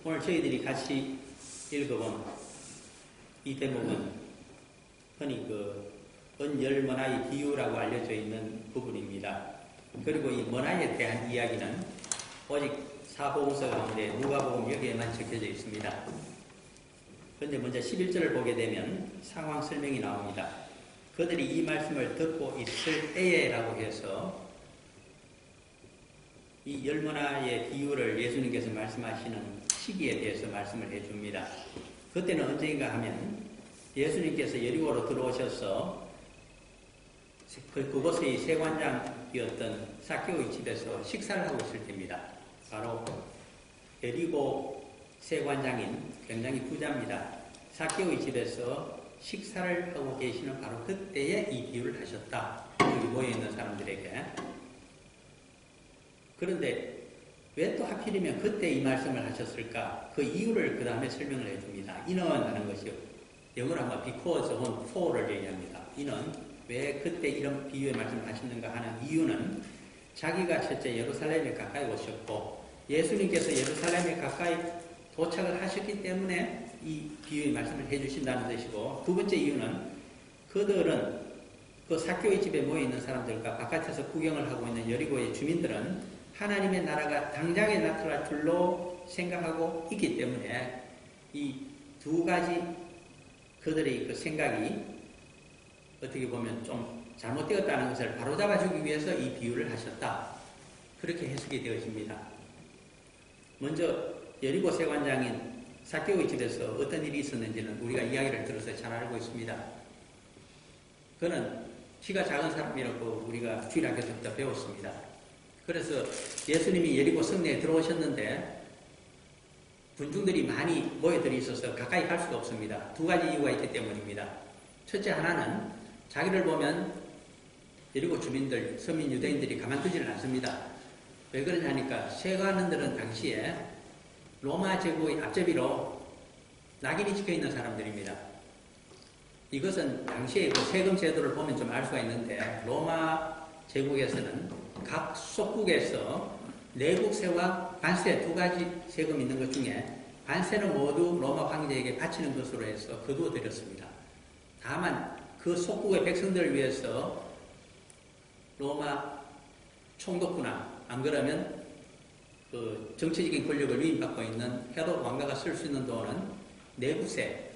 오늘 저희들이 같이 읽어본 이 대목은 흔히 은열머나의 비유라고 알려져 있는 부분입니다. 그리고 이 머나에 대한 이야기는 오직 사복음서 가운데 누가복음 여기에만 적혀져 있습니다. 그런데 먼저 11절을 보게 되면 상황 설명이 나옵니다. 그들이 이 말씀을 듣고 있을 때에라고 해서 이 열머나의 비유를 예수님께서 말씀하시는 시기에 대해서 말씀을 해줍니다. 그때는 언제인가 하면 예수님께서 여리고로 들어오셔서 그곳의 세관장이었던 삭개오의 집에서 식사를 하고 있을 때입니다. 바로 여리고 세관장인 굉장히 부자입니다. 삭개오의 집에서 식사를 하고 계시는 바로 그때에 이 비유를 하셨다. 여기 모여있는 사람들에게. 그런데 왜 또 하필이면 그때 이 말씀을 하셨을까? 그 이유를 그 다음에 설명을 해줍니다. 이는 하는 것이요. 영어로 하면 because on for를 얘기합니다. 이는 왜 그때 이런 비유의 말씀을 하셨는가 하는 이유는 자기가 첫째 예루살렘에 가까이 오셨고 예수님께서 예루살렘에 가까이 도착을 하셨기 때문에 이 비유의 말씀을 해주신다는 뜻이고, 두 번째 이유는 그들은 그 삭개오의 집에 모여있는 사람들과 바깥에서 구경을 하고 있는 여리고의 주민들은 하나님의 나라가 당장에 나타날 줄로 생각하고 있기 때문에 이 두 가지 그들의 그 생각이 어떻게 보면 좀 잘못되었다는 것을 바로잡아주기 위해서 이 비유를 하셨다. 그렇게 해석이 되어집니다. 먼저 여리고 세관장인 삭개오의 집에서 어떤 일이 있었는지는 우리가 이야기를 들어서 잘 알고 있습니다. 그는 키가 작은 사람이라고 우리가 주일학교 때부터 배웠습니다. 그래서 예수님이 여리고 성내에 들어오셨는데 군중들이 많이 모여들이 있어서 가까이 갈 수가 없습니다. 두 가지 이유가 있기 때문입니다. 첫째 하나는 자기를 보면 여리고 주민들, 서민 유대인들이 가만두지를 않습니다. 왜 그러냐니까 세관원들은 당시에 로마 제국의 앞제비로 낙인이 찍혀있는 사람들입니다. 이것은 당시의 그 세금 제도를 보면 좀 알 수가 있는데 로마 제국에서는 각 속국에서 내국세와 관세 두 가지 세금이 있는 것 중에 관세는 모두 로마 황제에게 바치는 것으로 해서 거두어 드렸습니다. 다만 그 속국의 백성들을 위해서 로마 총독부나 안 그러면 그 정치적인 권력을 위임받고 있는 헤롯 왕가가 쓸 수 있는 돈은 내국세,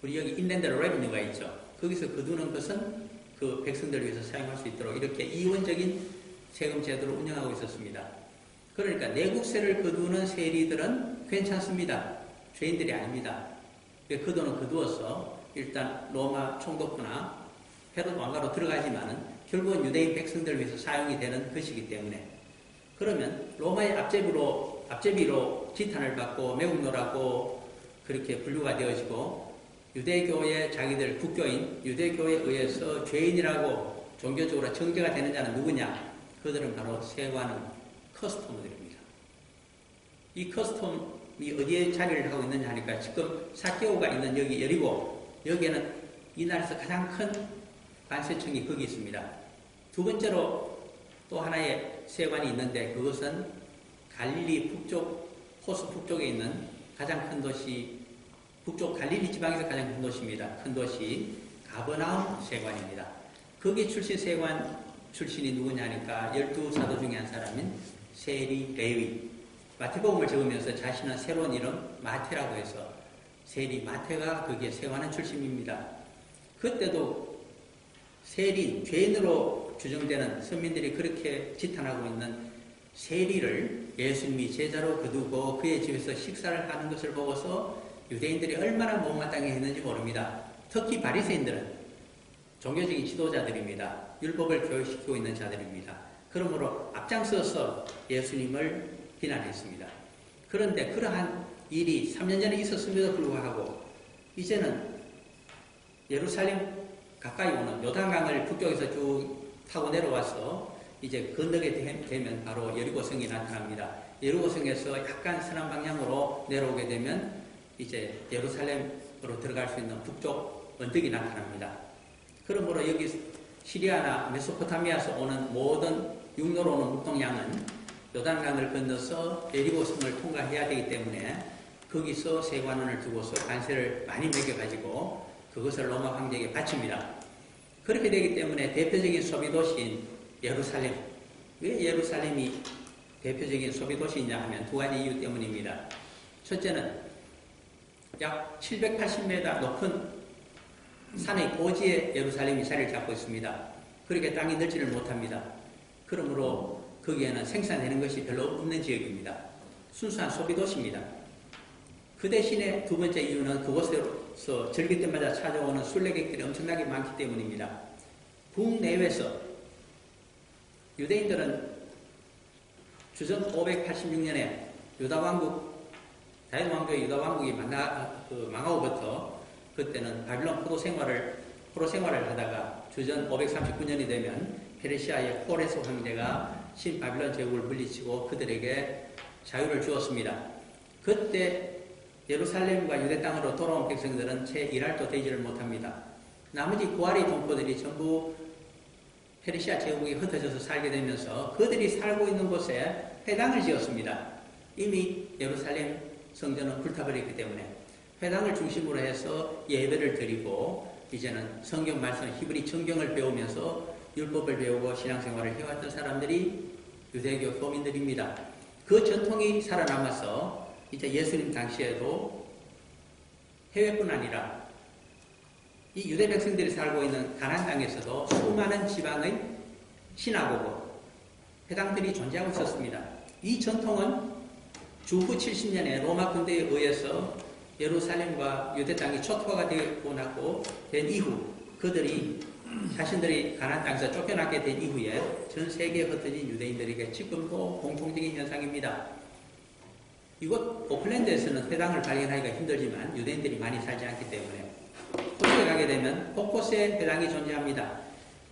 우리 여기 인랜드 레비뉴가 있죠. 거기서 거두는 것은 그 백성들을 위해서 사용할 수 있도록 이렇게 이원적인 세금 제도를 운영하고 있었습니다. 그러니까 내국세를 거두는 세리들은 괜찮습니다. 죄인들이 아닙니다. 그 돈은 거두어서 일단 로마 총독부나 헤롯 왕가로 들어가지만은 결국은 유대인 백성들을 위해서 사용이 되는 것이기 때문에, 그러면 로마의 앞제비로 지탄을 받고 매국노라고 그렇게 분류가 되어지고 유대교의 자기들 국교인 유대교에 의해서 죄인이라고 종교적으로 정죄가 되는 자는 누구냐? 그들은 바로 세관은 커스텀들입니다. 이 커스텀이 어디에 자리를 하고 있느냐 하니까 지금 삭개오가 있는 여기 여리고, 여기에는 이 나라에서 가장 큰 관세청이 거기 있습니다. 두 번째로 또 하나의 세관이 있는데 그것은 갈릴리 북쪽, 호수 북쪽에 있는 가장 큰 도시, 북쪽 갈릴리 지방에서 가장 큰 도시입니다. 큰 도시 가버나움 세관입니다. 거기 출신 세관 출신이 누구냐니까 12사도 중에 한 사람인 세리 레위. 마태복음을 적으면서 자신은 새로운 이름 마태라고 해서 세리 마태가 거기에 세관원 출신입니다. 그때도 세리, 죄인으로 주정되는 선민들이 그렇게 지탄하고 있는 세리를 예수님이 제자로 거두고 그의 집에서 식사를 하는 것을 보고서 유대인들이 얼마나 못마땅해 했는지 모릅니다. 특히 바리새인들은 종교적인 지도자들입니다. 율법을 교육시키고 있는 자들입니다. 그러므로 앞장서서 예수님을 비난했습니다. 그런데 그러한 일이 3년 전에 있었음에도 불구하고 이제는 예루살렘 가까이 오는 요단강을 북쪽에서 쭉 타고 내려와서 이제 건너게 되면 바로 여리고성이 나타납니다. 여리고성에서 약간 서남 방향으로 내려오게 되면 이제 예루살렘으로 들어갈 수 있는 북쪽 언덕이 나타납니다. 그러므로 여기 시리아나 메소포타미아에서 오는 모든 육로로 오는 묵동양은 요단강을 건너서 여리고성을 통과해야 되기 때문에 거기서 세관원을 두고서 관세를 많이 매겨가지고 그것을 로마 황제에게 바칩니다. 그렇게 되기 때문에 대표적인 소비도시인 예루살렘, 왜 예루살렘이 대표적인 소비도시이냐 하면 두 가지 이유 때문입니다. 첫째는 약 780m 높은 산의 고지에 예루살렘이 자리를 잡고 있습니다. 그렇게 땅이 넓지를 못합니다. 그러므로 거기에는 생산되는 것이 별로 없는 지역입니다. 순수한 소비도시입니다. 그 대신에 두 번째 이유는 그곳에서 절기 때마다 찾아오는 순례객들이 엄청나게 많기 때문입니다. 국내외에서 유대인들은 주전 586년에 다윗왕조의 유다왕국이 망하고부터 그때는 바빌론 포로 생활을 하다가 주전 539년이 되면 페르시아의 호레스 황제가 신바빌론 제국을 물리치고 그들에게 자유를 주었습니다. 그때 예루살렘과 유대 땅으로 돌아온 백성들은 채 일할도 되지를 못합니다. 나머지 구아리 동포들이 전부 페르시아 제국이 흩어져서 살게 되면서 그들이 살고 있는 곳에 회당을 지었습니다. 이미 예루살렘 성전은 불타버렸기 때문에 회당을 중심으로 해서 예배를 드리고 이제는 성경 말씀 히브리 성경을 배우면서 율법을 배우고 신앙생활을 해왔던 사람들이 유대교 교민들입니다. 그 전통이 살아남아서 이제 예수님 당시에도 해외뿐 아니라 이 유대 백성들이 살고 있는 가나안 땅에서도 수많은 지방의 시나고고 회당들이 존재하고 있었습니다. 이 전통은 주후 70년에 로마 군대에 의해서 예루살렘과 유대 땅이 초토화가 되고 나고 된 이후 그들이 자신들이 가나안 땅에서 쫓겨나게 된 이후에 전 세계에 흩어진 유대인들에게 지금도 공통적인 현상입니다. 이곳 오클랜드에서는 회당을 발견하기가 힘들지만 유대인들이 많이 살지 않기 때문에 호주에 가게 되면 곳곳에 회당이 존재합니다.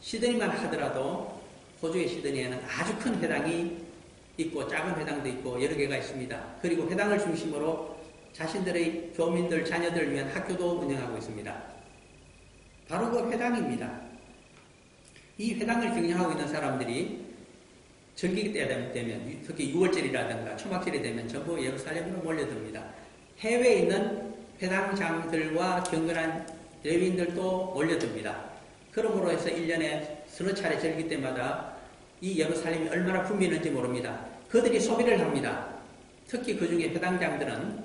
시드니만 하더라도 호주의 시드니에는 아주 큰 회당이 있고 작은 회당도 있고 여러 개가 있습니다. 그리고 회당을 중심으로 자신들의 교민들, 자녀들을 위한 학교도 운영하고 있습니다. 바로 그 회당입니다. 이 회당을 경영하고 있는 사람들이 절기 때 되면 특히 6월절이라든가 초막절이 되면 전부 예루살렘으로 몰려듭니다. 해외에 있는 회당장들과 경건한 레위인들도 몰려듭니다. 그러므로 해서 1년에 서너 차례 절기 때마다 이 예루살렘이 얼마나 붐비는지 모릅니다. 그들이 소비를 합니다. 특히 그 중에 회당장들은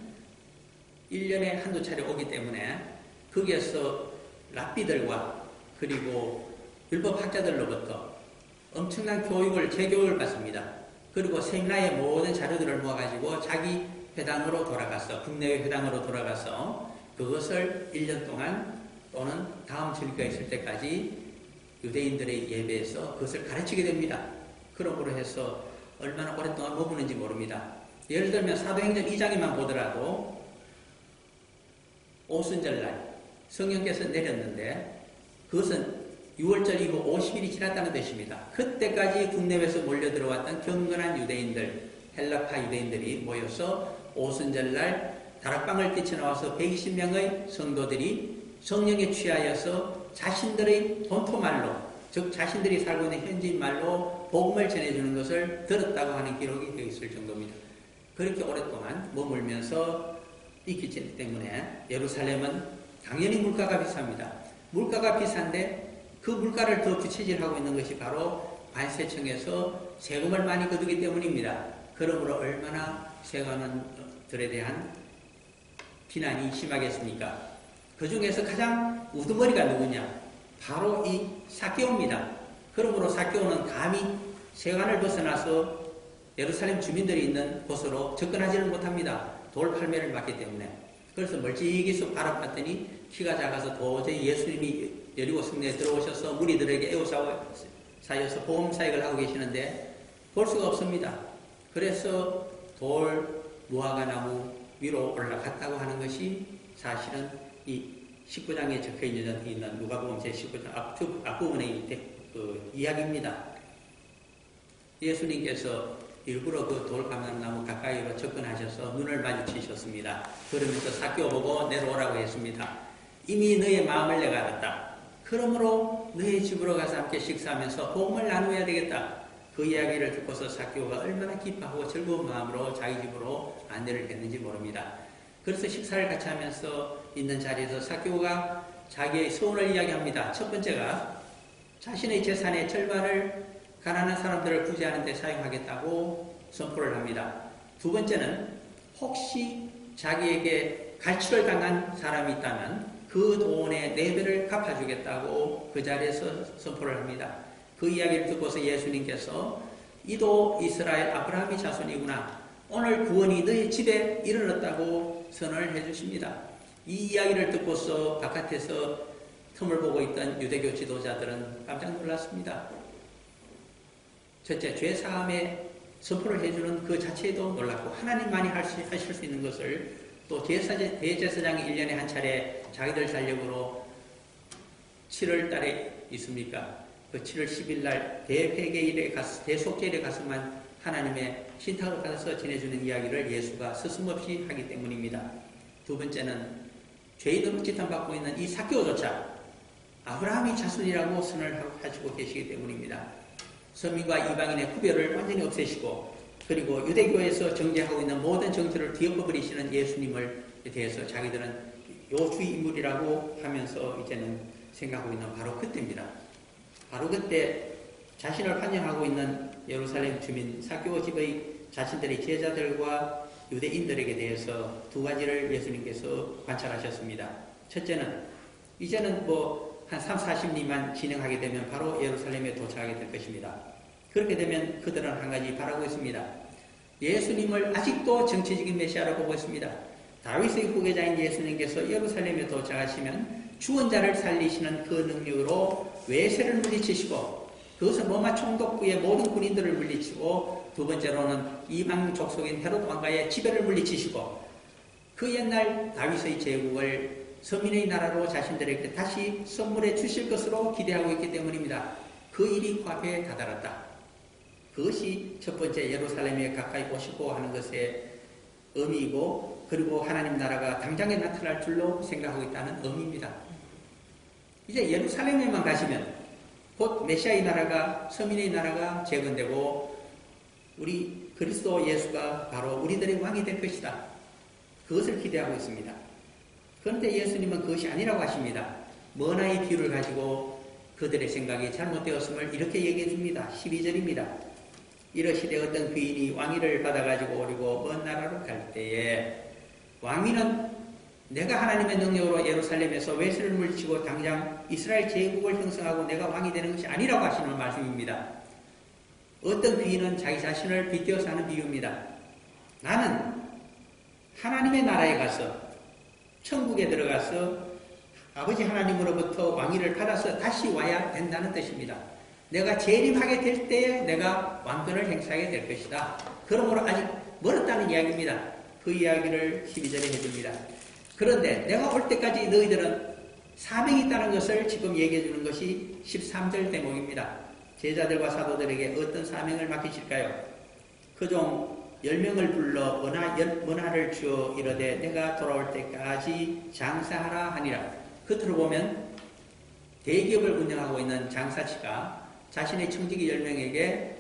1년에 한두 차례 오기 때문에 거기에서 랍비들과 그리고 율법학자들로부터 엄청난 재교육을 받습니다. 그리고 세미나의 모든 자료들을 모아가지고 자기 회당으로 돌아가서 국내외 회당으로 돌아가서 그것을 1년 동안 또는 다음 절기가 있을 때까지 유대인들의 예배에서 그것을 가르치게 됩니다. 그러므로 해서 얼마나 오랫동안 머무는지 모릅니다. 예를 들면 사도행전 2장에만 보더라도 오순절날 성령께서 내렸는데 그것은 6월절 이후 50일이 지났다는 뜻입니다. 그때까지 국내에서 몰려들어왔던 경건한 유대인들, 헬라파 유대인들이 모여서 오순절날 다락방을 뛰쳐나와서 120명의 성도들이 성령에 취하여서 자신들의 본토말로, 즉 자신들이 살고 있는 현지인 말로 복음을 전해주는 것을 들었다고 하는 기록이 되어 있을 정도입니다. 그렇게 오랫동안 머물면서 있기 때문에 예루살렘은 당연히 물가가 비쌉니다. 물가가 비싼데 그 물가를 더 부채질하고 있는 것이 바로 관세청에서 세금을 많이 거두기 때문입니다. 그러므로 얼마나 세관원들에 대한 비난이 심하겠습니까? 그 중에서 가장 우두머리가 누구냐? 바로 이 삭개오입니다. 그러므로 삭개오는 감히 세관을 벗어나서 예루살렘 주민들이 있는 곳으로 접근하지는 못합니다. 돌 팔매를 맞기 때문에. 그래서 멀찍이서 바라봤더니 키가 작아서 도저히 예수님이 여리고 성내에 들어오셔서 무리들에게 애워싸여서 보험사역을 하고 계시는데 볼 수가 없습니다. 그래서 돌 무화과나무 위로 올라갔다고 하는 것이 사실은 이 19장에 적혀 있는 누가복음 제19장 앞부분의 이야기입니다. 예수님께서 일부러 그 돌감람나무 가까이로 접근하셔서 눈을 마주치셨습니다. 그러면서 삭개오 보고 내려오라고 했습니다. 이미 너의 마음을 내가 알았다. 그러므로 너의 집으로 가서 함께 식사하면서 복음을 나누어야 되겠다. 그 이야기를 듣고서 삭개오가 얼마나 기뻐하고 즐거운 마음으로 자기 집으로 안내를 했는지 모릅니다. 그래서 식사를 같이 하면서 있는 자리에서 삭개오가 자기의 소원을 이야기합니다. 첫 번째가 자신의 재산의 절반을 가난한 사람들을 구제하는 데 사용하겠다고 선포를 합니다. 두 번째는 혹시 자기에게 갈취를 당한 사람이 있다면 그 돈의 4배를 갚아주겠다고 그 자리에서 선포를 합니다. 그 이야기를 듣고서 예수님께서 이도 이스라엘 아브라함의 자손이구나. 오늘 구원이 너희 집에 이르렀다고 선언을 해주십니다. 이 이야기를 듣고서 바깥에서 틈을 보고 있던 유대교 지도자들은 깜짝 놀랐습니다. 첫째, 죄사함의 선포를 해주는 그 자체에도 놀랐고 하나님만이 하실 수 있는 것을 또 대제사장이 1년에 한 차례 자기들 잔력으로 7월 달에 있습니까? 그 7월 10일 날 대회개일에 대속죄일에 가서만 하나님의 신탁을 받아서 지내주는 이야기를 예수가 서슴없이 하기 때문입니다. 두 번째는 죄인으로 지탄받고 있는 이 삭개오조차 아브라함의 자손이라고 선을 하시고 계시기 때문입니다. 선민과 이방인의 구별을 완전히 없애시고 그리고 유대교에서 정죄하고 있는 모든 정죄를 뒤엎어버리시는 예수님을 대해서 자기들은 요주의 인물이라고 하면서 이제는 생각하고 있는 바로 그때입니다. 바로 그때 자신을 환영하고 있는 예루살렘 주민 삭개오 집의 자신들의 제자들과 유대인들에게 대해서 두 가지를 예수님께서 관찰하셨습니다. 첫째는 이제는 한 3, 40리만 진행하게 되면 바로 예루살렘에 도착하게 될 것입니다. 그렇게 되면 그들은 한 가지 바라고 있습니다. 예수님을 아직도 정치적인 메시아로 보고 있습니다. 다윗의 후계자인 예수님께서 예루살렘에 도착하시면 죽은 자를 살리시는 그 능력으로 외세를 물리치시고 그것은 로마 총독부의 모든 군인들을 물리치고 두 번째로는 이방 족속인 헤롯 왕가의 지배를 물리치시고 그 옛날 다윗의 제국을 서민의 나라로 자신들에게 다시 선물해 주실 것으로 기대하고 있기 때문입니다. 그 일이 코앞에 다다랐다. 그것이 첫 번째 예루살렘에 가까이 오시고 하는 것의 의미이고 그리고 하나님 나라가 당장에 나타날 줄로 생각하고 있다는 의미입니다. 이제 예루살렘에만 가시면 곧 메시아의 나라가 서민의 나라가 재건되고 우리 그리스도 예수가 바로 우리들의 왕이 될 것이다. 그것을 기대하고 있습니다. 그런데 예수님은 그것이 아니라고 하십니다. 머나의 비유를 가지고 그들의 생각이 잘못되었음을 이렇게 얘기해 줍니다. 12절입니다. 이러시되 어떤 귀인이 왕위를 받아가지고 오리고 먼 나라로 갈 때에 왕위는 내가 하나님의 능력으로 예루살렘에서 외세를 물리치고 당장 이스라엘 제국을 형성하고 내가 왕이 되는 것이 아니라고 하시는 말씀입니다. 어떤 귀인은 자기 자신을 빗대어서 하는 비유입니다. 나는 하나님의 나라에 가서 천국에 들어가서 아버지 하나님으로부터 왕위를 받아서 다시 와야 된다는 뜻입니다. 내가 재림하게 될 때에 내가 왕권을 행사하게 될 것이다. 그러므로 아직 멀었다는 이야기입니다. 그 이야기를 12절에 해줍니다. 그런데 내가 올 때까지 너희들은 사명이 있다는 것을 지금 얘기해 주는 것이 13절 대목입니다. 제자들과 사도들에게 어떤 사명을 맡기실까요? 그종 10명을 불러 문화를 주어 이르되 내가 돌아올 때까지 장사하라 하니라. 겉으로 보면 대기업을 운영하고 있는 장사치가 자신의 청지기 10명에게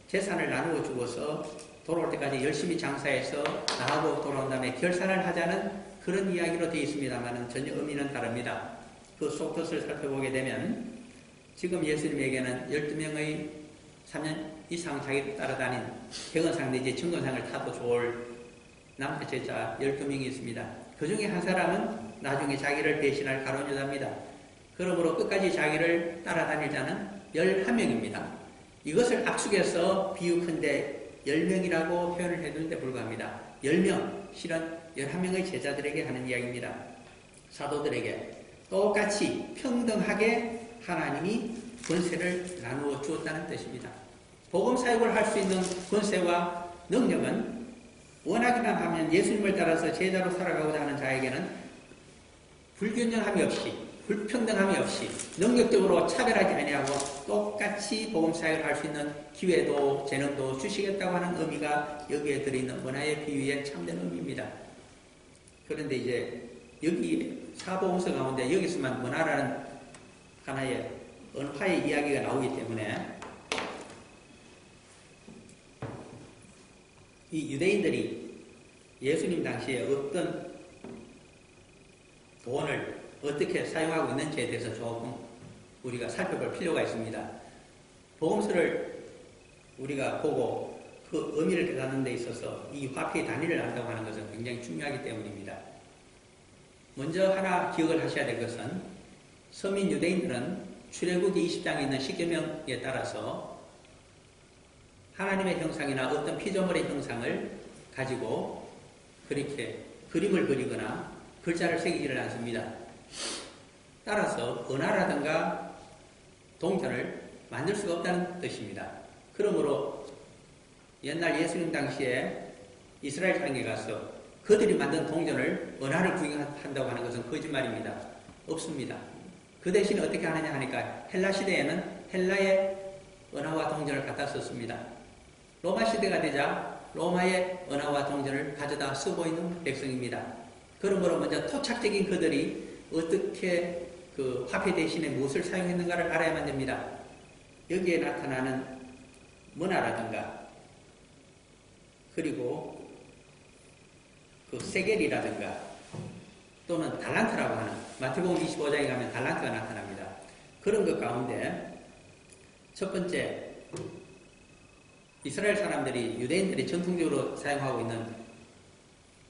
재산을 나누어 주고서 돌아올 때까지 열심히 장사해서 나하고 돌아온 다음에 결산을 하자는 그런 이야기로 되어 있습니다만 전혀 의미는 다릅니다. 그 속뜻을 살펴보게 되면 지금 예수님에게는 12명의 3년 이상 자기를 따라다닌 백원상 내지 증권상을 타도 좋을 남자 제자 12명이 있습니다. 그 중에 한 사람은 나중에 자기를 배신할 가룟 유다입니다. 그러므로 끝까지 자기를 따라다닐 자는 11명입니다. 이것을 압축해서 비유컨대 10명이라고 표현을 해두는데 불과합니다. 10명, 실은 11명의 제자들에게 하는 이야기입니다. 사도들에게 똑같이 평등하게 하나님이 권세를 나누어 주었다는 뜻입니다. 복음 사역을 할 수 있는 권세와 능력은 워낙이나 하면 예수님을 따라서 제자로 살아가고자 하는 자에게는 불균형함이 없이 불평등함이 없이 능력적으로 차별하지 아니하고 똑같이 복음 사역을 할 수 있는 기회도 재능도 주시겠다고 하는 의미가 여기에 들어있는 문화의 비유의 참된 의미입니다. 그런데 이제 여기 사복음서 가운데 여기서만 문화라는 하나의 언파의 이야기가 나오기 때문에 이 유대인들이 예수님 당시에 어떤 돈을 어떻게 사용하고 있는지에 대해서 조금 우리가 살펴볼 필요가 있습니다. 복음서를 우리가 보고 그 의미를 깨닫는 데 있어서 이 화폐의 단위를 안다고 하는 것은 굉장히 중요하기 때문입니다. 먼저 하나 기억을 하셔야 될 것은 서민 유대인들은 출애굽기 20장에 있는 십계명에 따라서 하나님의 형상이나 어떤 피조물의 형상을 가지고 그렇게 그림을 그리거나 글자를 새기지를 않습니다. 따라서 은하라든가 동전을 만들 수가 없다는 뜻입니다. 그러므로 옛날 예수님 당시에 이스라엘 땅에 가서 그들이 만든 동전을 은하를 구경한다고 하는 것은 거짓말입니다. 없습니다. 그 대신 어떻게 하느냐 하니까 헬라 시대에는 헬라의 은하와 동전을 갖다 썼습니다. 로마 시대가 되자 로마의 은하와 동전을 가져다 쓰고 있는 백성입니다. 그러므로 먼저 토착적인 그들이 어떻게 그 화폐 대신에 무엇을 사용했는가를 알아야만 됩니다. 여기에 나타나는 문화라든가 그리고 그 세겔이라든가 또는 달란트라고 하는 마태복음 25장에 가면 달란트가 나타납니다. 그런 것 가운데 첫 번째 이스라엘 사람들이 유대인들이 전통적으로 사용하고 있는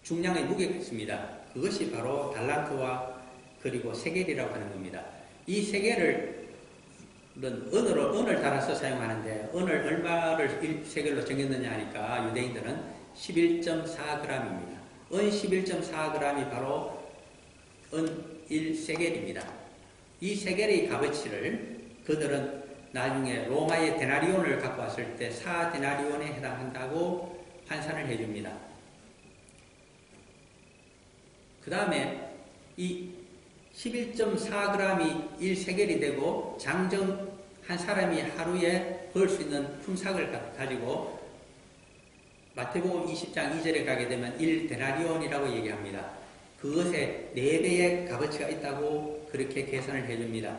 중량의 무게가 있습니다. 그것이 바로 달란트와 그리고 세겔이라고 하는 겁니다. 이 세겔을 은을 달아서 사용하는데 은을 얼마를 세겔로 정했느냐 하니까 유대인들은 11.4g입니다. 은 11.4g이 바로 은 1세겔입니다. 이 세겔의 값어치를 그들은 나중에 로마의 데나리온을 갖고 왔을 때 4데나리온에 해당한다고 환산을 해줍니다. 그 다음에 이 11.4g이 1세겔이 되고 장정 한 사람이 하루에 벌 수 있는 품삯을 가지고 마태복음 20장 2절에 가게 되면 1데나리온이라고 얘기합니다. 그것에 4배의 값어치가 있다고 그렇게 계산을 해줍니다.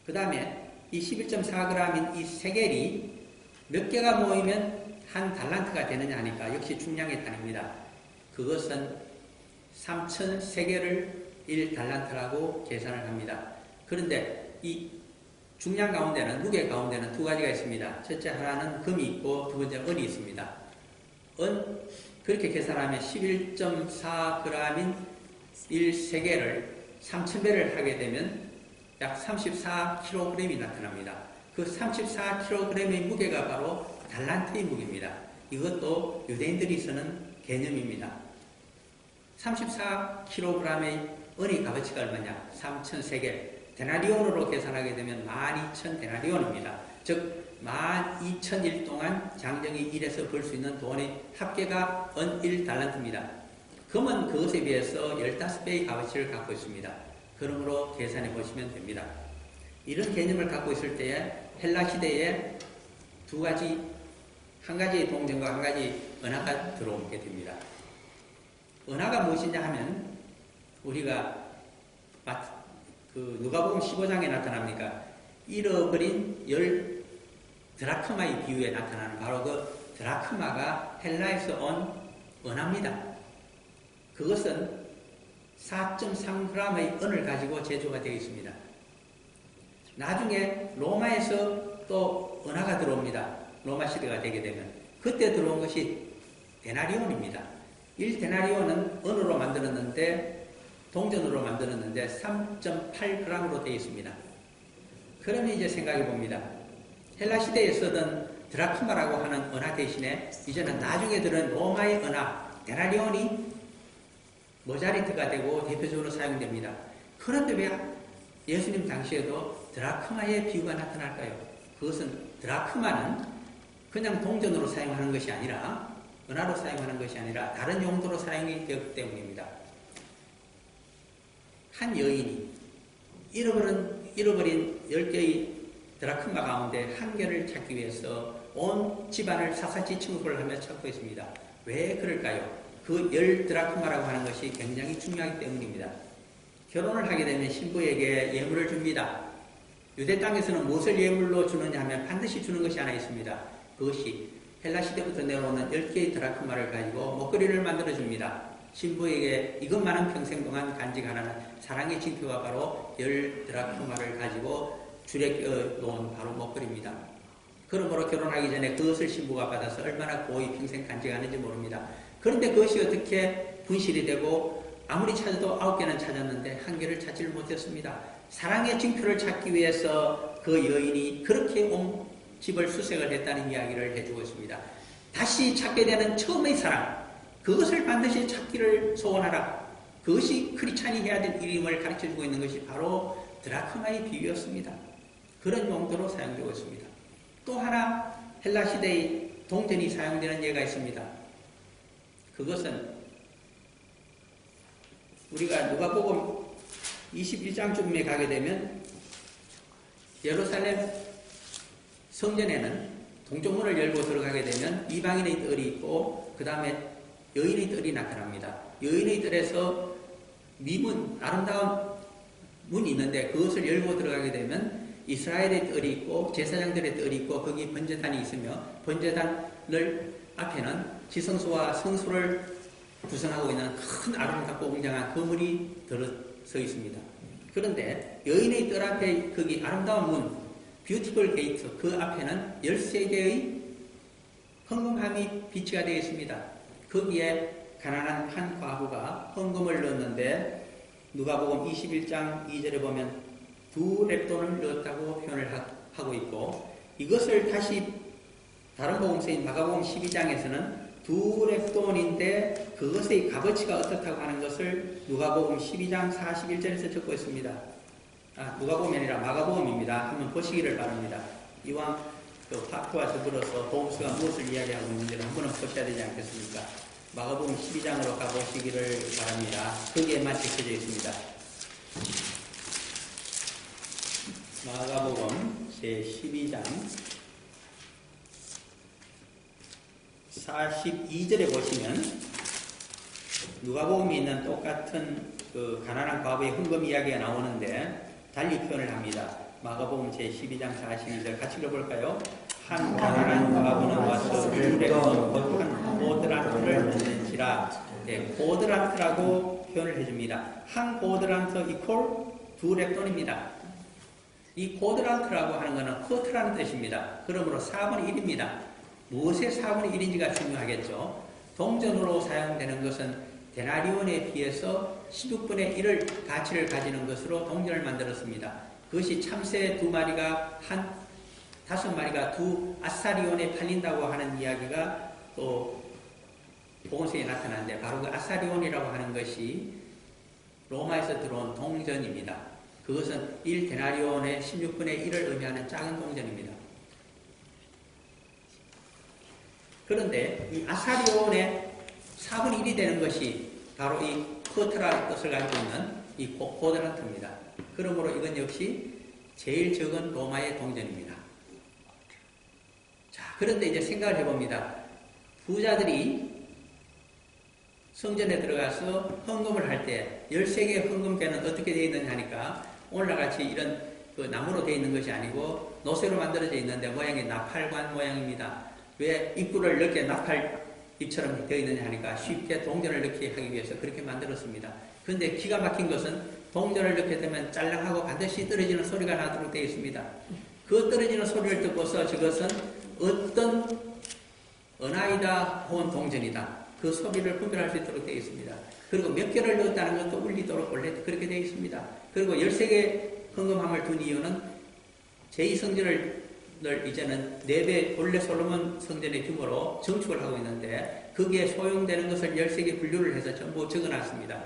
그 다음에 이 11.4g인 이 세겔이 몇 개가 모이면 한 달란트가 되느냐 하니까 역시 중량에 따릅니다. 그것은 3,000세겔을 1달란트라고 계산을 합니다. 그런데 이 중량 가운데는, 무게 가운데는 두 가지가 있습니다. 첫째 하나는 금이 있고 두 번째 은이 있습니다. 그렇게 계산하면 11.4g인 1세겔을 3,000배를 하게 되면 약 34kg이 나타납니다. 그 34kg의 무게가 바로 달란트의 무게입니다. 이것도 유대인들이 쓰는 개념입니다. 34kg의 은의 값어치가 얼마냐? 3,000세겔. 데나리온으로 계산하게 되면 12,000데나리온입니다. 즉 12,000일 동안 장정이 일해서 벌 수 있는 돈의 합계가 은 1달란트입니다. 금은 그것에 비해서 15배의 값어치를 갖고 있습니다. 그러므로 계산해 보시면 됩니다. 이런 개념을 갖고 있을 때에 헬라 시대에 두 가지, 한 가지의 동전과 한 가지 은하가 들어오게 됩니다. 은하가 무엇이냐 하면 우리가 누가복음 15장에 나타납니까? 잃어버린 10 드라크마의 비유에 나타나는 바로 그 드라크마가 헬라에서 온 은하입니다. 그것은 4.3g의 은을 가지고 제조가 되어 있습니다. 나중에 로마에서 또 은하가 들어옵니다. 로마 시대가 되게 되면 그때 들어온 것이 데나리온입니다. 1데나리온은 은으로 만들었는데 동전으로 만들었는데 3.8g으로 되어 있습니다. 그러면 이제 생각해 봅니다. 헬라 시대에 쓰던 드라크마라고 하는 은하 대신에 이제는 나중에 들은 로마의 은하 데나리온이 모자리트가 되고 대표적으로 사용됩니다. 그런데 왜 예수님 당시에도 드라크마의 비유가 나타날까요? 그것은 드라크마는 그냥 동전으로 사용하는 것이 아니라 은하로 사용하는 것이 아니라 다른 용도로 사용이 되었기 때문입니다. 한 여인이 잃어버린 10개의 드라크마 가운데 한 개를 찾기 위해서 온 집안을 샅샅이 청소를 하며 찾고 있습니다. 왜 그럴까요? 그 10드라크마라고 하는 것이 굉장히 중요하기 때문입니다. 결혼을 하게 되면 신부에게 예물을 줍니다. 유대 땅에서는 무엇을 예물로 주느냐 하면 반드시 주는 것이 하나 있습니다. 그것이 헬라 시대부터 내려오는 10개의 드라크마를 가지고 목걸이를 만들어 줍니다. 신부에게 이것만은 평생 동안 간직하라는 사랑의 징표가 바로 10드라크마를 가지고 줄에 끼워놓은 바로 목걸이입니다. 그러므로 결혼하기 전에 그것을 신부가 받아서 얼마나 고이 평생 간직하는지 모릅니다. 그런데 그것이 어떻게 분실이 되고 아무리 찾아도 9개는 찾았는데 1개를 찾지를 못했습니다. 사랑의 징표를 찾기 위해서 그 여인이 그렇게 온 집을 수색을 했다는 이야기를 해주고 있습니다. 다시 찾게 되는 처음의 사랑, 그것을 반드시 찾기를 소원하라. 그것이 크리스찬이 해야 될 일임을 가르쳐주고 있는 것이 바로 드라크마의 비유였습니다. 그런 용도로 사용되고 있습니다. 또 하나 헬라 시대의 동전이 사용되는 예가 있습니다. 그것은 우리가 누가복음 21장쯤에 가게 되면 예루살렘 성전에는 동쪽문을 열고 들어가게 되면 이방인의 뜰이 있고 그 다음에 여인의 뜰이 나타납니다. 여인의 뜰에서 미문, 아름다운 문이 있는데 그것을 열고 들어가게 되면 이스라엘의 뜰이 있고 제사장들의 뜰이 있고 거기 번제단이 있으며 번제단을 앞에는 지성소와 성소를 구성하고 있는 큰 아름답고 웅장한 거물이 들어서 있습니다. 그런데 여인의 뜰 앞에 거기 아름다운 문, 뷰티풀 게이트, 그 앞에는 13개의 헌금함이 비치가 되어 있습니다. 거기에 가난한 한 과부가 헌금을 넣었는데 누가복음 21장 2절에 보면 2렙돈을 넣었다고 표현을 하고 있고 이것을 다시 다른 복음서인 마가복음 12장에서는 2렙돈인데 그것의 값어치가 어떻다고 하는 것을 누가복음 12장 41절에서 적고 있습니다. 누가복음이 아니라 마가복음입니다. 한번 보시기를 바랍니다. 이왕 파트와 더불어서 복음서가 무엇을 이야기하고 있는지를 한 번은 보셔야 되지 않겠습니까? 마가복음 12장으로 가보시기를 바랍니다. 거기에만 적혀져 있습니다. 마가복음 제12장 42절에 보시면 누가복음에 있는 똑같은 그 가난한 과부의 헌금 이야기가 나오는데 달리 표현을 합니다. 마가복음 제12장 42절 같이 읽어볼까요? 한 가난한 과부는 와서 르렉돈 곧 한 고드란트를 넣는지라. 고드란트라고 표현을 해줍니다. 한 고드란트 이퀄 2렙돈입니다. 이 고드란트라고 하는 것은 쿼트라는 뜻입니다. 그러므로 4분의 1입니다. 무엇의 4분의 1인지가 중요하겠죠. 동전으로 사용되는 것은 데나리온에 비해서 16분의 1을 가치를 가지는 것으로 동전을 만들었습니다. 그것이 참새 2마리가 5마리가 2아사리온에 팔린다고 하는 이야기가 또 복음서에 나타나는데 바로 그 아사리온이라고 하는 것이 로마에서 들어온 동전입니다. 그것은 1데나리온의 16분의 1을 의미하는 작은 동전입니다. 그런데 이 아사리온의 4분의 1이 되는 것이 바로 이 커트라는 뜻을 가지고 있는 이 고드란트입니다. 그러므로 이건 역시 제일 적은 로마의 동전입니다. 자, 그런데 이제 생각을 해봅니다. 부자들이 성전에 들어가서 헌금을 할 때 13개의 헌금대는 어떻게 되어 있느냐 하니까 오늘날 같이 이런 그 나무로 되어 있는 것이 아니고 노쇠로 만들어져 있는데 모양이 나팔관 모양입니다. 왜 입구를 이렇게 나팔 입처럼 되어 있느냐 하니까 쉽게 동전을 넣게 하기 위해서 그렇게 만들었습니다. 그런데 기가 막힌 것은 동전을 넣게 되면 짤랑하고 반드시 떨어지는 소리가 나도록 되어 있습니다. 그 떨어지는 소리를 듣고서 저것은 어떤 은하이다 혹은 동전이다. 그 소리를 분별할 수 있도록 되어 있습니다. 그리고 몇 개를 넣었다는 것도 울리도록 원래 그렇게 되어 있습니다. 그리고 13개 헌금함을 둔 이유는 제2성전을 이제는 4배 본래 솔로몬 성전의 규모로 증축을 하고 있는데 거기에 소용되는 것을 13개 분류를 해서 전부 적어놨습니다.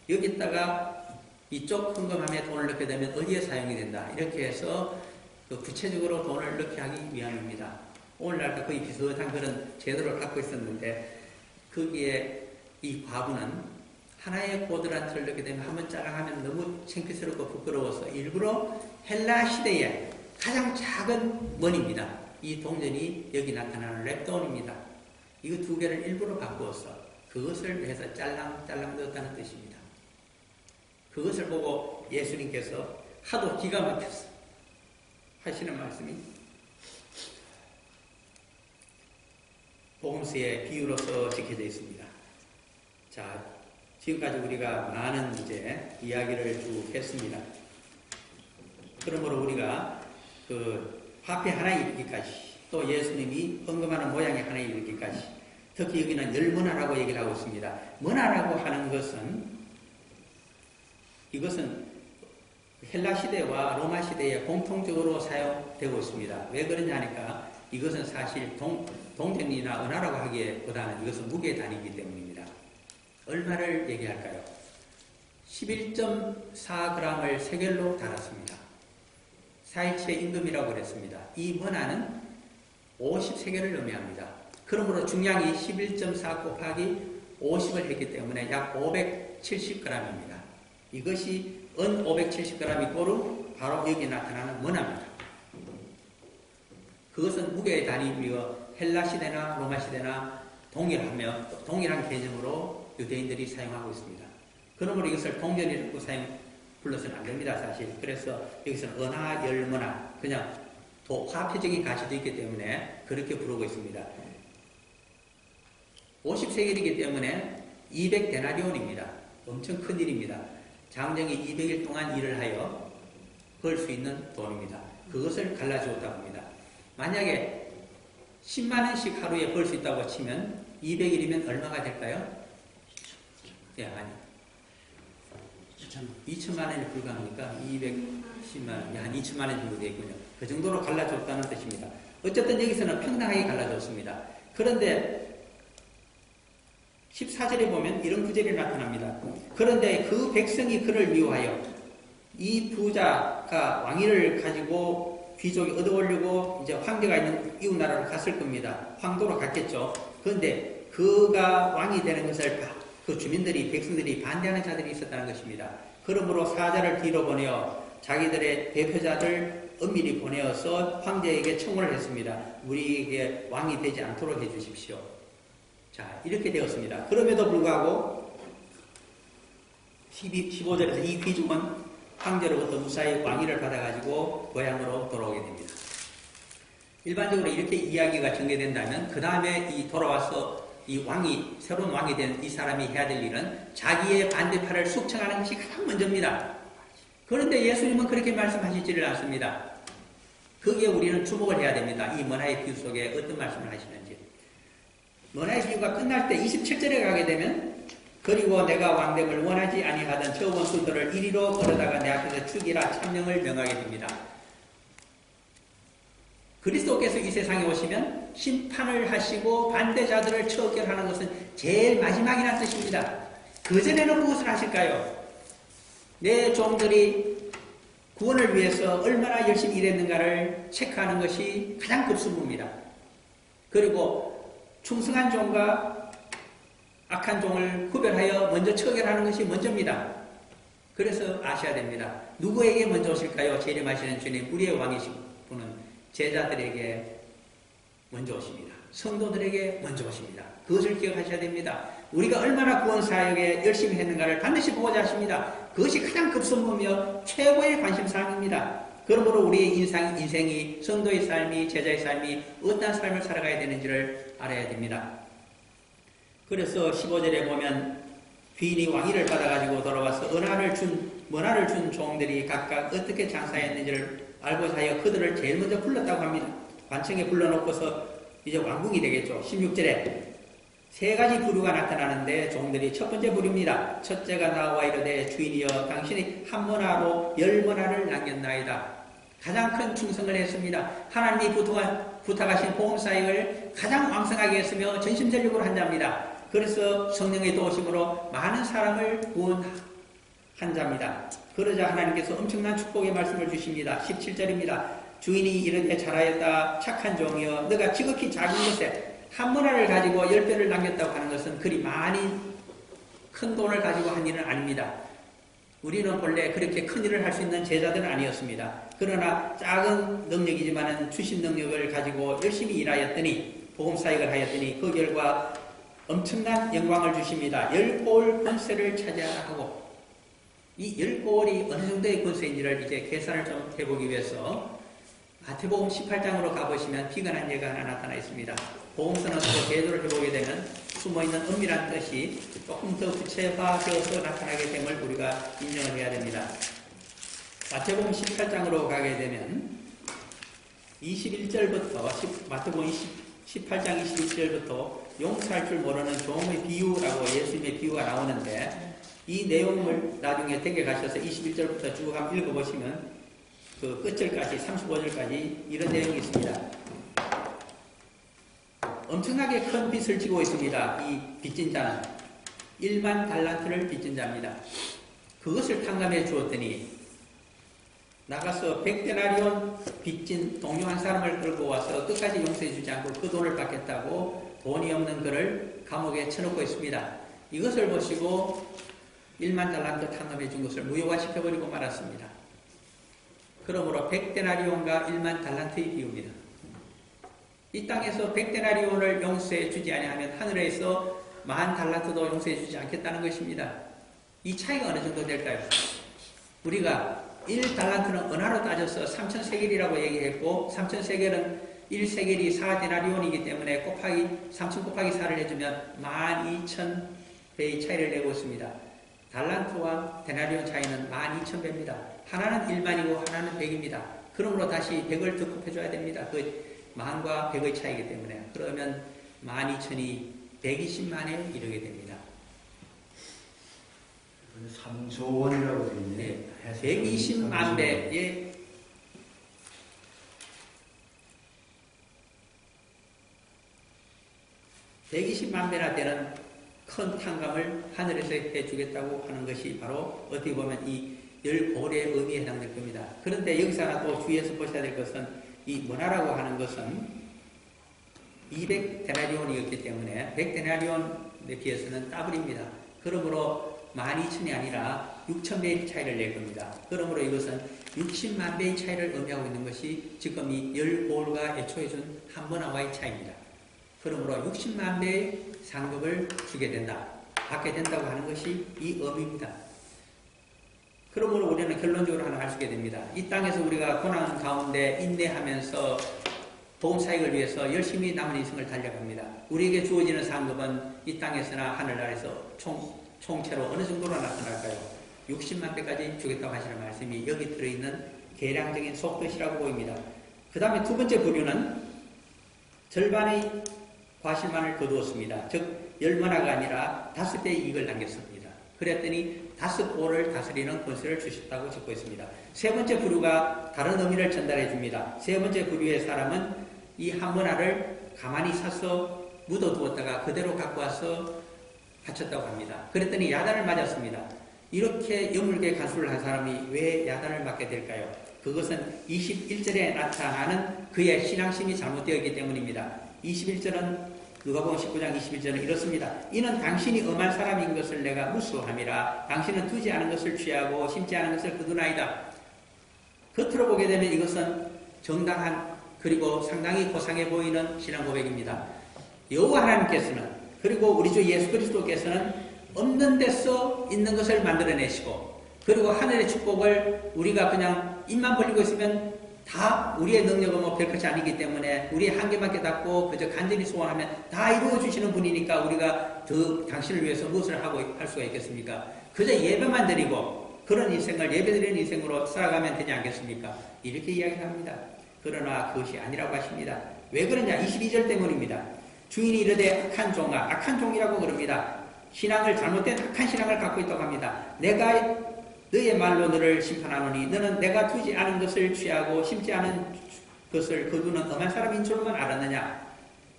여기다가 이쪽 헌금함에 돈을 넣게 되면 어디에 사용이 된다. 이렇게 해서 구체적으로 돈을 넣게 하기 위함입니다. 오늘날과 거의 비슷한 그런 제도를 갖고 있었는데 거기에 이 과부는 하나의 고드란트를 넣게 되면 한번 자랑하면 너무 창피스럽고 부끄러워서 일부러 헬라 시대에 가장 작은 mon입니다. 이 동전이 여기 나타나는 렙돈입니다. 이거 2개를 일부러 바꾸어서 그것을 해서 짤랑짤랑 넣었다는 뜻입니다. 그것을 보고 예수님께서 하도 기가 막혀서 하시는 말씀이 복음서의 비유로서 적혀져 있습니다. 자, 지금까지 우리가 많은 이제 이야기를 쭉 했습니다. 그러므로 우리가 그 화폐 하나에 이르기까지 또 예수님이 헌금하는 모양의 하나에 이르기까지 특히 여기는 열문화라고 얘기를 하고 있습니다. 문화라고 하는 것은 이것은 헬라 시대와 로마 시대에 공통적으로 사용되고 있습니다. 왜 그러냐 하니까 이것은 사실 동전이나 은화라고 하기보다는 이것은 무게 단위이기 때문입니다. 얼마를 얘기할까요? 11.4g을 세겔로 달았습니다. 4.17의 임금이라고 그랬습니다. 이 문화는 50세겔을 의미합니다. 그러므로 중량이 11.4 곱하기 50을 했기 때문에 약 570g입니다. 이것이 은 570g이 고루 바로 여기 나타나는 문화입니다. 그것은 무게의 단위이며 헬라 시대나 로마 시대나 동일한 개념으로 유대인들이 사용하고 있습니다. 그러므로 이것을 동전이라고 불러서는 안 됩니다, 사실. 그래서 여기서는 은하, 열문화, 그냥 화폐적인 가치도 있기 때문에 그렇게 부르고 있습니다. 50세겔이기 때문에 200데나리온입니다. 엄청 큰 일입니다. 장정이 200일 동안 일을 하여 벌 수 있는 돈입니다. 그것을 갈라주었다고 합니다. 만약에 10만원씩 하루에 벌 수 있다고 치면 200일이면 얼마가 될까요? 예, 아니. 2천만원이 불과하니까 210만원, 한 2천만원 정도 되겠군요. 그 정도로 갈라줬다는 뜻입니다. 어쨌든 여기서는 평등하게 갈라줬습니다. 그런데 14절에 보면 이런 구절이 나타납니다. 그런데 그 백성이 그를 미워하여 이 부자가 왕위를 가지고 귀족이 얻어오려고 이제 황제가 있는 이웃 나라로 갔을 겁니다. 황도로 갔겠죠. 그런데 그가 왕이 되는 것을 그 주민들이, 백성들이 반대하는 자들이 있었다는 것입니다. 그러므로 사자를 뒤로 보내어 자기들의 대표자들 은밀히 보내어서 황제에게 청혼을 했습니다. 우리에게 왕이 되지 않도록 해주십시오. 자, 이렇게 되었습니다. 그럼에도 불구하고 15절에서 이 귀족은 황제로부터 무사히 왕위를 받아가지고 고향으로 돌아오게 됩니다. 일반적으로 이렇게 이야기가 전개된다면 그 다음에 이 돌아와서 이 왕이, 새로운 왕이 된 이 사람이 해야 될 일은 자기의 반대파를 숙청하는 것이 가장 먼저입니다. 그런데 예수님은 그렇게 말씀하시지를 않습니다. 거기에 우리는 주목을 해야 됩니다. 이 문화의 비유 속에 어떤 말씀을 하시는지. 문화의 비유가 끝날 때 27절에 가게 되면 그리고 내가 왕됨을 원하지 아니하던 저 원수들을 이리로 걸어다가 내 앞에서 죽이라 참령을 명하게 됩니다. 그리스도께서 이 세상에 오시면 심판을 하시고 반대자들을 처결하는 것은 제일 마지막이라는 뜻입니다. 그전에는 무엇을 하실까요? 내 종들이 구원을 위해서 얼마나 열심히 일했는가를 체크하는 것이 가장 급선무입니다. 그리고 충성한 종과 악한 종을 구별하여 먼저 처결하는 것이 먼저입니다. 그래서 아셔야 됩니다. 누구에게 먼저 오실까요? 재림하시는 주님, 우리의 왕이신 분은 제자들에게 먼저 오십니다. 성도들에게 먼저 오십니다. 그것을 기억하셔야 됩니다. 우리가 얼마나 구원 사역에 열심히 했는가를 반드시 보고자 하십니다. 그것이 가장 급선무며 최고의 관심사항입니다. 그러므로 우리의 인생이 성도의 삶이, 제자의 삶이 어떤 삶을 살아가야 되는지를 알아야 됩니다. 그래서 15절에 보면 귀인이 왕위를 받아가지고 돌아와서 문화를 준 종들이 각각 어떻게 장사했는지를 알고자 하여 그들을 제일 먼저 불렀다고 합니다. 관청에 불러놓고서 이제 왕궁이 되겠죠. 16절에 세 가지 부류가 나타나는데 종들이 첫 번째 부류입니다. 첫째가 나와 이르되 주인이여 당신이 한 문화로 10문화를 남겼나이다. 가장 큰 충성을 했습니다. 하나님이 부탁하신 보험사역을 가장 왕성하게 했으며 전심전력으로 한 자입니다. 그래서 성령의 도우심으로 많은 사람을 구원한 자입니다. 그러자 하나님께서 엄청난 축복의 말씀을 주십니다. 17절입니다. 주인이 이르되 잘하였다 착한 종이여 너가 지극히 작은 것에 한 문화를 가지고 10배를 남겼다고 하는 것은 그리 많이 큰 돈을 가지고 한 일은 아닙니다. 우리는 본래 그렇게 큰 일을 할 수 있는 제자들은 아니었습니다. 그러나 작은 능력이지만 주신 능력을 가지고 열심히 일하였더니 복음사역을 하였더니 그 결과 엄청난 영광을 주십니다. 10고을 권세를 차지하고 이 10고을이 어느 정도의 권세인지를 이제 계산을 좀 해보기 위해서 마태복음 18장으로 가보시면 비근한 예가 하나 나타나 있습니다. 복음서는 또 대조를 해보게 되면 숨어있는 은밀한 뜻이 조금 더 구체화되어서 나타나게 됨을 우리가 인정을 해야 됩니다. 마태복음 18장으로 가게 되면 21절부터 마태복음 18장 21절부터 용서할 줄 모르는 종의 비유라고 예수님의 비유가 나오는데 이 내용을 나중에 댁에 가셔서 21절부터 쭉 한번 읽어보시면 그 끝절까지 35절까지 이런 내용이 있습니다. 엄청나게 큰 빚을 지고 있습니다. 이 빚진 자는 1만 달란트를 빚진 자입니다. 그것을 탕감해 주었더니 나가서 100데나리온 빚진 동료 한 사람을 끌고 와서 끝까지 용서해 주지 않고 그 돈을 받겠다고 돈이 없는 그를 감옥에 쳐놓고 있습니다. 이것을 보시고 1만 달란트 탕감해 준 것을 무효화시켜버리고 말았습니다. 그러므로 100데나리온과 1만 달란트의 비유입니다. 이 땅에서 100데나리온을 용서해 주지 아니하면 하늘에서 10,000 달란트도 용서해 주지 않겠다는 것입니다. 이 차이가 어느 정도 될까요? 우리가 1달란트는 은하로 따져서 3,000세겔이라고 얘기했고 3,000세겔은 1세겔이 4데나리온이기 때문에 곱하기 3,000 곱하기 4를 해주면 12,000배의 차이를 내고 있습니다. 달란트와 데나리온 차이는 12,000배입니다. 하나는 1만이고 하나는 100입니다. 그러므로 다시 100을 더 곱해줘야 됩니다. 그 만과 100의 차이이기 때문에. 그러면 12,000이 120만에 이르게 됩니다. 3조 원이라고 되어 있네. 네. 120만 배의 120만 배나 되는 큰 탕감을 하늘에서 해주겠다고 하는 것이 바로 어떻게 보면 이 10고래의 의미에 해당될 겁니다. 그런데 여기서 하나 또 주의해서 보셔야 될 것은 이 문화라고 하는 것은 200데나리온이었기 때문에 100데나리온에 비해서는 더블입니다. 그러므로 12,000이 아니라 6,000배의 차이를 낼 겁니다. 그러므로 이것은 60만 배의 차이를 의미하고 있는 것이 지금 이 10고을과 애초에 준 한 문화와의 차이입니다. 그러므로 60만 배의 상급을 주게 된다. 받게 된다고 하는 것이 이 의미입니다. 그러므로 우리는 결론적으로 하나 알 수 있게 됩니다. 이 땅에서 우리가 고난 가운데 인내하면서 복음 사역을 위해서 열심히 남은 인생을 달려갑니다. 우리에게 주어지는 상급은 이 땅에서나 하늘나라에서 총체로 어느 정도로 나타날까요? 60만 배까지 주겠다고 하시는 말씀이 여기 들어있는 계량적인 속뜻이라고 보입니다. 그 다음에 두 번째 부류는 절반의 과실만을 거두었습니다. 즉 10만화가 아니라 5배의 이익을 남겼습니다. 그랬더니 5고를 다스리는 권세를 주셨다고 적고 있습니다. 세 번째 부류가 다른 의미를 전달해 줍니다. 세 번째 부류의 사람은 이 한 문화를 가만히 사서 묻어두었다가 그대로 갖고 와서 바쳤다고 합니다. 그랬더니 야단을 맞았습니다. 이렇게 여물게 간수를 한 사람이 왜 야단을 맞게 될까요? 그것은 21절에 나타나는 그의 신앙심이 잘못되었기 때문입니다. 21절은 누가복음 19장 21절은 이렇습니다. 이는 당신이 엄한 사람인 것을 내가 무수함이라. 당신은 두지 않은 것을 취하고 심지 않은 것을 거두나이다. 겉으로 보게 되면 이것은 정당한 그리고 상당히 고상해 보이는 신앙 고백입니다. 여호와 하나님께서는 그리고 우리 주 예수 그리스도께서는 없는 데서 있는 것을 만들어내시고 그리고 하늘의 축복을 우리가 그냥 입만 벌리고 있으면 다 우리의 능력은 뭐 별것이 아니기 때문에 우리의 한계만 깨닫고 그저 간절히 소원하면 다 이루어주시는 분이니까 우리가 더 당신을 위해서 무엇을 하고 할 수가 있겠습니까? 그저 예배만 드리고 그런 인생을 예배드리는 인생으로 살아가면 되지 않겠습니까? 이렇게 이야기합니다. 그러나 그것이 아니라고 하십니다. 왜 그러냐? 22절 때문입니다. 주인이 이르되 악한 종아, 악한 종이라고 그럽니다. 신앙을 잘못된 악한 신앙을 갖고 있다고 합니다. 내가 너의 말로 너를 심판하노니 너는 내가 두지 않은 것을 취하고 심지 않은 것을 거두는 엄한 사람인 줄만 알았느냐?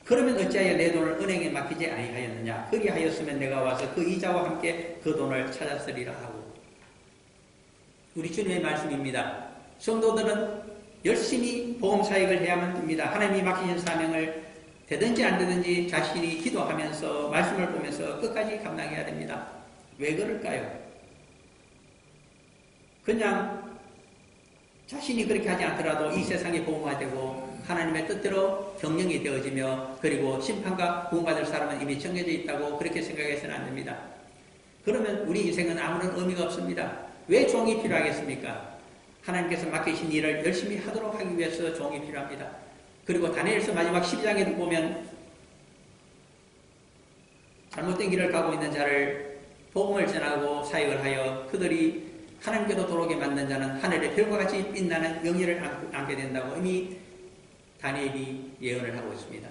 그러면 어찌하여 내 돈을 은행에 맡기지 아니하였느냐? 그리하였으면 내가 와서 그 이자와 함께 그 돈을 찾았으리라 하고. 우리 주님의 말씀입니다. 성도들은 열심히 복음 사역을 해야만 됩니다. 하나님이 맡기신 사명을 되든지 안 되든지 자신이 기도하면서 말씀을 보면서 끝까지 감당해야 됩니다. 왜 그럴까요? 그냥 자신이 그렇게 하지 않더라도 이 세상이 복음화되고 하나님의 뜻대로 경영이 되어지며 그리고 심판과 구원받을 사람은 이미 정해져 있다고 그렇게 생각해서는 안 됩니다. 그러면 우리 인생은 아무런 의미가 없습니다. 왜 종이 필요하겠습니까? 하나님께서 맡기신 일을 열심히 하도록 하기 위해서 종이 필요합니다. 그리고 다니엘서 마지막 12장에도 보면 잘못된 길을 가고 있는 자를 복음을 전하고 사역을 하여 그들이 하나님께로 돌아오게 만든 자는 하늘의 별과 같이 빛나는 영예를 안게 된다고 이미 다니엘이 예언을 하고 있습니다.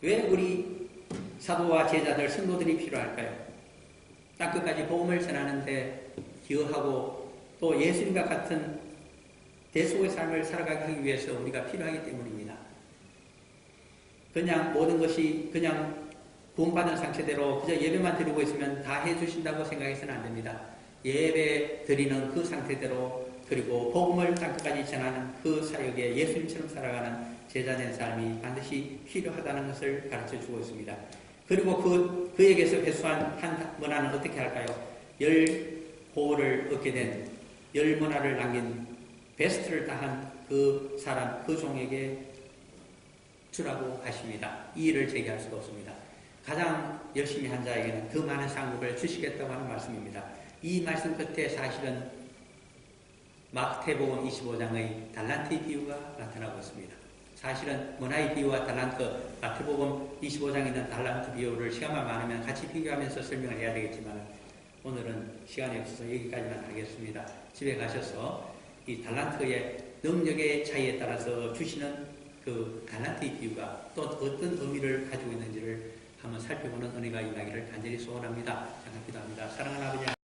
왜 우리 사도와 제자들, 성도들이 필요할까요? 땅끝까지 복음을 전하는데 기여하고 또 예수님과 같은 대속의 삶을 살아가게 하기 위해서 우리가 필요하기 때문입니다. 그냥 모든 것이 그냥 구원받은 상태대로 그저 예배만 드리고 있으면 다 해주신다고 생각해서는 안 됩니다. 예배 드리는 그 상태대로 그리고 복음을 땅끝까지 전하는 그 사역에 예수님처럼 살아가는 제자된 삶이 반드시 필요하다는 것을 가르쳐주고 있습니다. 그리고 그에게서 회수한 한 문화는 어떻게 할까요? 10호를 얻게 된 10문화를 남긴 베스트를 다한 그 사람, 그 종에게 주라고 하십니다. 이 일을 제기할 수가 없습니다. 가장 열심히 한 자에게는 더 많은 상급을 주시겠다고 하는 말씀입니다. 이 말씀 끝에 사실은 마태복음 25장의 달란트의 비유가 나타나고 있습니다. 사실은 문화의 비유와 달란트, 마태복음 25장에 있는 달란트 비유를 시간만 많으면 같이 비교하면서 설명을 해야 되겠지만 오늘은 시간이 없어서 여기까지만 하겠습니다. 집에 가셔서 이 달란트의 능력의 차이에 따라서 주시는 그 달란트의 비유가 또 어떤 의미를 가지고 있는지를 한번 살펴보는 은혜가 임하기를 간절히 소원합니다. 기도합니다. 사랑하는 아버지